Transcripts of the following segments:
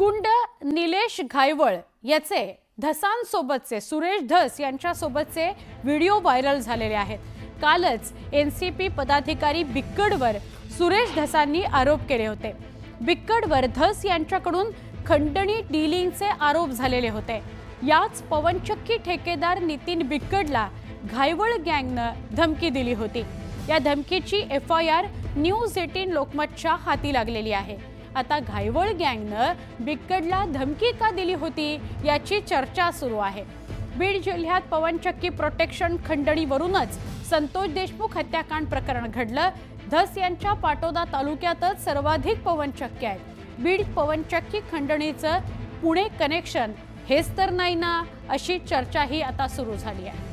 गुंड निलेश घायवळ याचे धसांसोबतचे Suresh Dhas यांच्यासोबतचे video viral झालेले आहेत। कालच एनसीपी पदाधिकारी बिक्कडवर सुरेश धसांनी आरोप केले होते। बिक्कडवर धस यांच्याकडून खंडणी डीलिंगचे आरोप झालेले होते। याच पवनचक्की ठेकेदार नितीन बिक्कडला घायवळ गँगने धमकी दिली होती। या धमकीची एफआयआर न्यूज 18 लोकमतच्या हाती लागलेली आहे। आता घायवळ गँगने बिक्कडला धमकी का दिली होती याची चर्चा सुरू आहे। बीड जिल्ह्यात पवनचक्की प्रोटेक्शन खंडणीवरूनच संतोष देशमुख हत्याकांड प्रकरण घडलं। धस यांच्या पाटोदा तालुक्यातच सर्वाधिक पवनचक्की आहेत। बीड पवनचक्की खंडणीचं पुणे कनेक्शन हेच तर नाही ना, अशी चर्चाही आता सुरू झाली आहे।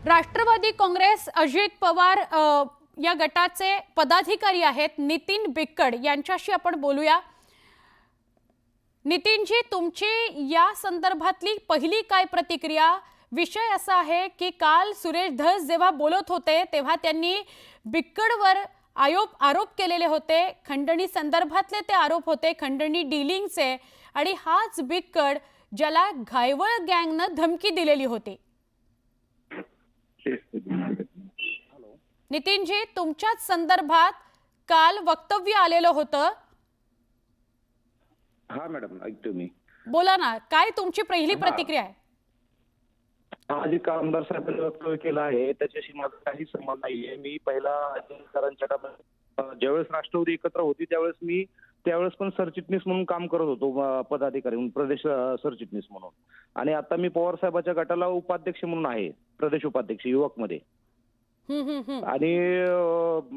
राष्ट्रवादी काँग्रेस अजित पवार या गटाचे पदाधिकारी आहेत नितीन बिक्कड यांच्याशी आपण बोलूया। नितीनजी, तुमची या संदर्भातली पहिली काय प्रतिक्रिया? विषय असा आहे की काल सुरेश धस जेव्हा बोलत होते तेव्हा त्यांनी बिक्कडवर आरोप केलेले होते। खंडणी संदर्भातले ते आरोप होते, खंडणी डीलिंगचे, आणि हाच बिक्कड ज्याला घायवळ गँगने धमकी दिलेली होती। नितीनजी, तुमच्याच संदर्भात काल वक्तव्य आलेलं होतं। हा मॅडम, ऐकतो मी। बोला ना, काय तुमची पहिली प्रतिक्रिया आहे? आज आमदार साहेबांनी वक्तव्य केलं आहे त्याच्याशी माझा काही संबंध नाहीये। मी पहिला ज्यावेळेस राष्ट्रवादी एकत्र होती त्यावेळेस पण सरचिटणीस म्हणून काम करत होतो, पदाधिकारी म्हणून, प्रदेश सरचिटणीस म्हणून। आणि आता मी पवार साहेबांच्या गटाला उपाध्यक्ष म्हणून आहे, प्रदेश उपाध्यक्ष युवक मध्ये। आणि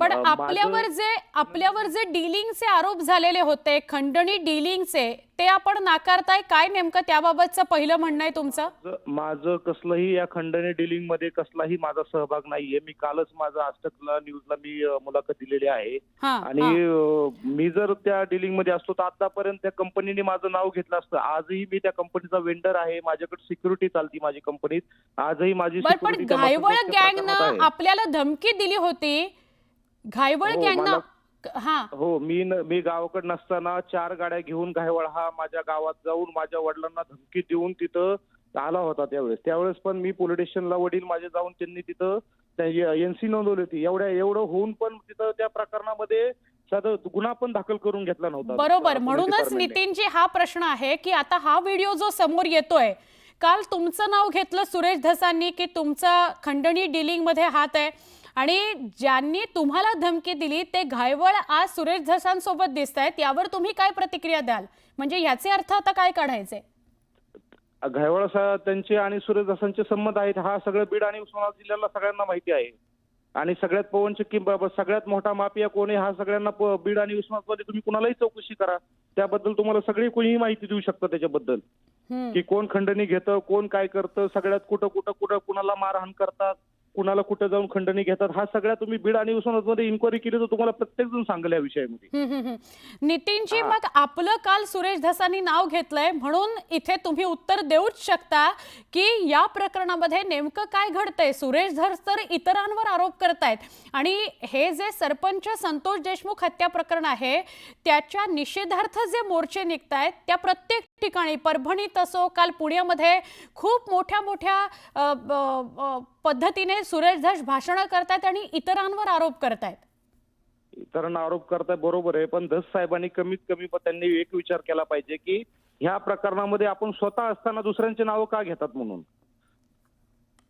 पण आपल्यावर जे डीलिंगचे आरोप झालेले होते, खंडणी डीलिंगचे, ते आपण नाकारताय काय? नेमकं त्याबाबतचं पहिलं म्हणणं आहे तुमचं? माझं कसलंही या खंडणी डीलिंग मध्ये कसलाही माझा सहभाग नाहीये। मी कालच माझं आजतकला न्यूजला मी मुलाखत दिलेली आहे। आणि मी जर त्या डीलिंग मध्ये असतो तर आतापर्यंत त्या कंपनीने माझं नाव घेतलं असतं। आजही मी त्या कंपनीचा वेंडर आहे, माझ्याकडे सिक्युरिटी चालती माझी कंपनीत, आजही माझी सिक्युरिटी। पण घायवळ गँगने आपल्याला धमकी दिली होती, घायवळ गँगने। हो, मी गावाकडे नसताना 4 गाड्या घेऊन घायवळ हा माझ्या गावात जाऊन माझ्या वडिलांना धमकी देऊन तिथं आला होता। त्यावेळेस पण मी पोलीस स्टेशनला वडील माझे जाऊन त्यांनी तिथं एनसी नोंदवली होती। एवढं होऊन पण तिथं त्या प्रकरणामध्ये साधा गुन्हा पण दाखल करून घेतला नव्हता। बरोबर, म्हणूनच नितीनजी हा प्रश्न आहे की आता हा व्हिडिओ जो समोर येतोय, काल तुमचं नाव घेतलं सुरेश धसांनी की तुमचा खंडणी डीलिंग मध्ये हात आहे, आणि ज्यांनी तुम्हाला धमकी दिली ते घायवळ आज सुरेश धसांसोबत दिसतायत। यावर तुम्ही काय प्रतिक्रिया द्याल? म्हणजे याचे अर्थ आता काय काढायचे? घायवळ त्यांचे आणि सुरेश धसांचे संबंध आहेत हा सगळं बीड आणि उस्मानाबाद जिल्ह्याला सगळ्यांना माहिती आहे। आणि सगळ्यात पवनचक्की सगळ्यात मोठा माफिया कोण आहे हा सगळ्यांना बीड आणि उस्मानाबाद तुम्ही कुणालाही चौकशी करा, त्याबद्दल तुम्हाला सगळी कोणीही माहिती देऊ शकतं त्याच्याबद्दल, की कोण खंडणी घेतं, कोण काय करतं, सगळ्यात कुठं कुणाला मारहाण करतात, कुणाला कुठं जाऊन खंडणी घेतात, हा सगळ्या तुम्ही बीड आणि उस्मानाबादमध्ये इन्क्वायरी केली तर तुम्हाला प्रत्येक जण सांगेल या विषयामध्ये। नितीनजी, मग आपलं काल सुरेश धसांनी नाव घेतलंय म्हणून इथे तुम्ही उत्तर देऊच शकता की या प्रकरणामध्ये नेमकं काय घडतंय? सुरेश धस तर इतरांवर आरोप करतायत, आणि हे जे सरपंच संतोष देशमुख हत्या प्रकरण आहे त्याच्या निषेधार्थ जे मोर्चे निघतायत त्या प्रत्येक ठिकाणी, परभणीत असो, काल पुण्यामध्ये खूप मोठ्या पद्धतीने सुरेश धस भाषण करतायत आणि इतरांवर आरोप करतायत। इतरांना आरोप करताय बरोबर आहे, पण धस साहेबांनी कमीत कमी त्यांनी एक विचार केला पाहिजे की ह्या प्रकरणामध्ये आपण स्वतः असताना दुसऱ्यांचे नाव का घेतात म्हणून।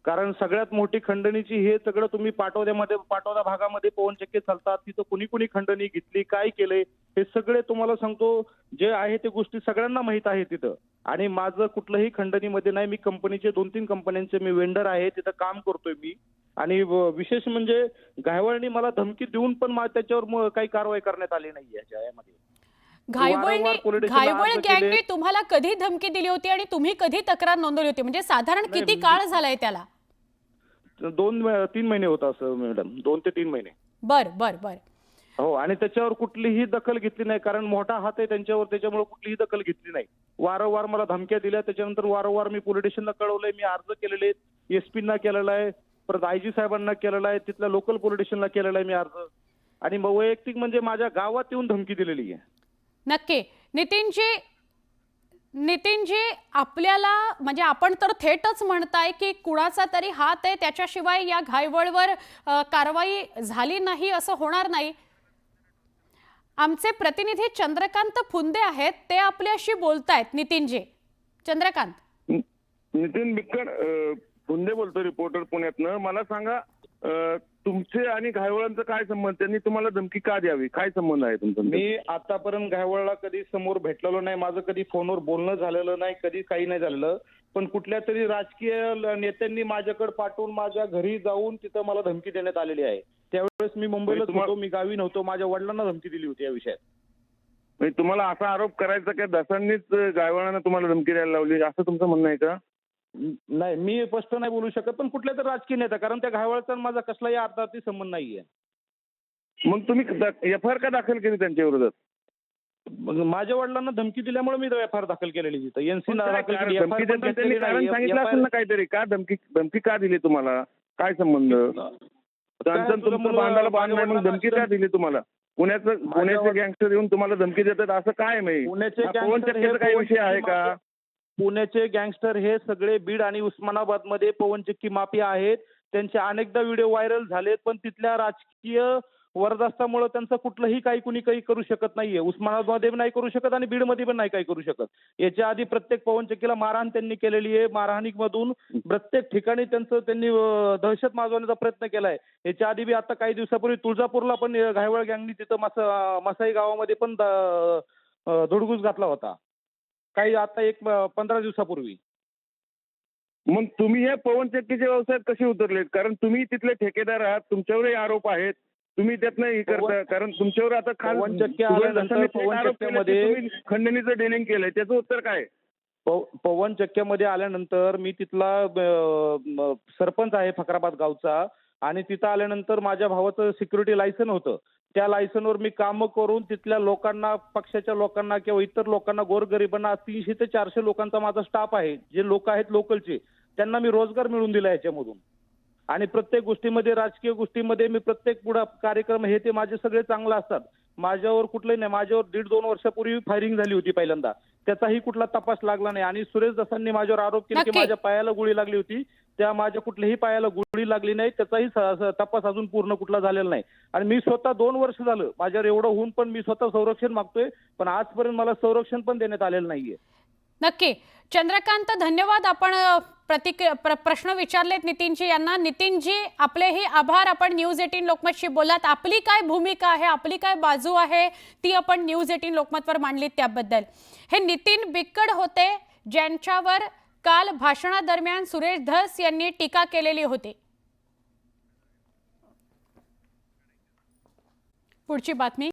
कारण सगळ्यात मोठी खंडणीची हे सगळं तुम्ही पाटोदा भागामध्ये पवनचक्की चालतात, तिथं कुणी खंडणी घेतली, काय केलंय, हे सगळे तुम्हाला सांगतो जे आहे ते गोष्टी सगळ्यांना माहित आहे तिथं। आणि माझं कुठलंही खंडणीमध्ये नाही, मी कंपनीचे 2-3 कंपन्यांचे मी वेंडर आहे, तिथं काम करतोय मी। आणि विशेष म्हणजे घायवळनी मला धमकी देऊन पण त्याच्यावर काही कारवाई करण्यात आली नाही यामध्ये। घायवळ गँगने तुम्हाला कधी धमकी दिली होती आणि तुम्ही कधी तक्रार नोंदवली होती? म्हणजे साधारण किती काळ झालाय त्याला? 2-3 महिने होता असं मॅडम, 2 ते 3 महिने। बर। हो, आणि त्याच्यावर कुठलीही दखल घेतली नाही, कारण मोठा हात आहे त्यांच्यावर, त्याच्यामुळे कुठलीही दखल घेतली नाही। वारंवार मला धमक्या दिल्या, त्याच्यानंतर वारंवार मी पोलीस स्टेशनला कळवलंय, मी अर्ज केलेले, एसपींना केलेला आहे, परत आयजी साहेबांना केलेला आहे, तिथल्या लोकल पोलीस स्टेशनला केलेला आहे मी अर्ज, आणि मग वैयक्तिक म्हणजे माझ्या गावात येऊन धमकी दिलेली आहे. नक्की. नितीनजी, आपल्याला म्हणजे आपण तर थेटच म्हणताय की कुणाचा तरी हात आहे, त्याच्याशिवाय या घायवळवर कारवाई झाली नाही असं होणार नाही. आमचे प्रतिनिधी चंद्रकांत फुंदे आहेत, ते आपल्याशी बोलतायत. नितीनजी, चंद्रकांत. नितीन बिक्कड फुंदे बोलतो, रिपोर्टर पुण्यातनं. मला सांगा, तुमचे आणि घायवळांचा काय संबंध? त्यांनी तुम्हाला धमकी का द्यावी? काय संबंध आहे तुमचा? मी आतापर्यंत घायवळला कधी समोर भेटलेलो नाही, माझं कधी फोनवर बोलणं झालेलं नाही, कधी काही नाही झालेलं. पण कुठल्या तरी राजकीय नेत्यांनी माझ्याकडे पाठवून माझ्या घरी जाऊन तिथं मला धमकी देण्यात आलेली आहे. त्यावेळेस मी मुंबईलाच होतो, मी गावी नव्हतो. माझ्या वडिलांना धमकी दिली होती या विषयात. म्हणजे तुम्हाला असा आरोप करायचा की दसांनीच गायवळांना तुम्हाला धमकी द्यायला लावली, असं तुमचं म्हणणं आहे का? नाही, मी स्पष्ट नाही बोलू शकत, पण कुठल्या तर राजकीय नेता, कारण त्या घायवळचा माझा कसलाही अर्थार्थी संबंध नाहीये. मग तुम्ही एफआयआर का दाखल केली त्यांच्या विरोधात? मग माझ्या वडिलांना धमकी दिल्यामुळे मी एफआयआर दाखल केलेली तिथं. एनसी दाखल केली. धमकी देताना त्यांनी कारण सांगितलं असेल ना काहीतरी, का धमकी का दिली तुम्हाला? काय संबंध? त्यांचं तुमचं बांधाला बांध नाही, मग धमकी का दिली तुम्हाला? पुण्याचे गँगस्टर येऊन तुम्हाला धमकी देतात असं काय? पुण्याचे पवन चक्कीचा काही विषय आहे का? पुण्याचे गँगस्टर हे सगळे बीड आणि उस्मानाबाद मध्ये पवन चक्की माफिया आहेत. त्यांचे अनेकदा व्हिडिओ व्हायरल झालेत, पण तिथल्या राजकीय वरदस्तामुळे त्यांचं कुठलंही काही कुणी काही करू शकत नाहीये. उस्मानाबादमध्ये नाही करू शकत आणि बीडमध्ये पण नाही काही करू शकत. याच्या आधी प्रत्येक पवन चक्कीला मारहाण त्यांनी केलेली आहे. मारहाणीमधून प्रत्येक ठिकाणी त्यांनी दहशत माजवण्याचा प्रयत्न केलाय. याच्या आधी बी आता काही दिवसापूर्वी तुळजापूरला पण घायवळ गँगनी तिथं मसाई गावामध्ये पण धुडगूस घातला होता, काही आता 15 दिवसापूर्वी. मग तुम्ही या पवन चक्कीच्या व्यवसायात कसे उतरलेत? कारण तुम्ही तिथले ठेकेदार आहात, तुमच्यावरही आरोप आहेत, तुम्ही त्यातनं हे करता. कारण तुमच्यावर आता पवन चक्की आल्यानंतर पवन चक्क्यामध्ये खंडणीचं डेनिंग केलंय, त्याचं उत्तर काय? पवन चक्क्यामध्ये आल्यानंतर मी तिथला सरपंच आहे फकराबाद गावचा, आणि तिथं आल्यानंतर माझ्या भावाचं सिक्युरिटी लायसन होतं. त्या लायसनवर मी कामं करून तिथल्या लोकांना, पक्षाच्या लोकांना किंवा इतर लोकांना, गोरगरिबांना 300 ते 400 लोकांचा माझा स्टाफ आहे. जे लोक आहेत लोकलचे, त्यांना मी रोजगार मिळवून दिला याच्यामधून. आणि प्रत्येक गोष्टीमध्ये, राजकीय गोष्टीमध्ये मी प्रत्येक कार्यक्रम हे ते माझे सगळे चांगले असतात. माझ्यावर कुठलंही नाही. माझ्यावर 1.5-2 वर्षापूर्वी फायरिंग झाली होती पहिल्यांदा, त्याचाही कुठला तपास लागला नाही. आणि सुरेश दसांनी माझ्यावर आरोप केले की माझ्या पायाला गोळी लागली होती. त्या माझ्या कुठल्याही पायाला गोळी लागली नाही, त्याचाही तपास अजून पूर्ण कुठला झालेला नाही. आणि मी स्वतः 2 वर्ष झालं माझ्यावर एवढं होऊन पण मी स्वतः संरक्षण मागतोय, पण आजपर्यंत मला संरक्षण पण देण्यात आलेलं नाहीये. नक्की. चंद्रकांत, धन्यवाद. आपण प्रश्न विचारलेत नितीनजी यांना. नितीनजी, आपलेही आभार. आपण न्यूज 18 लोकमतशी बोलात. आपली काय भूमिका आहे, आपली काय बाजू आहे, ती आपण न्यूज 18 लोकमतवर मांडलीत त्याबद्दल. हे नितीन बिक्कड होते, ज्यांच्यावर काल भाषणादरम्यान सुरेश धस यांनी टीका केलेली होती. पुढची बातमी.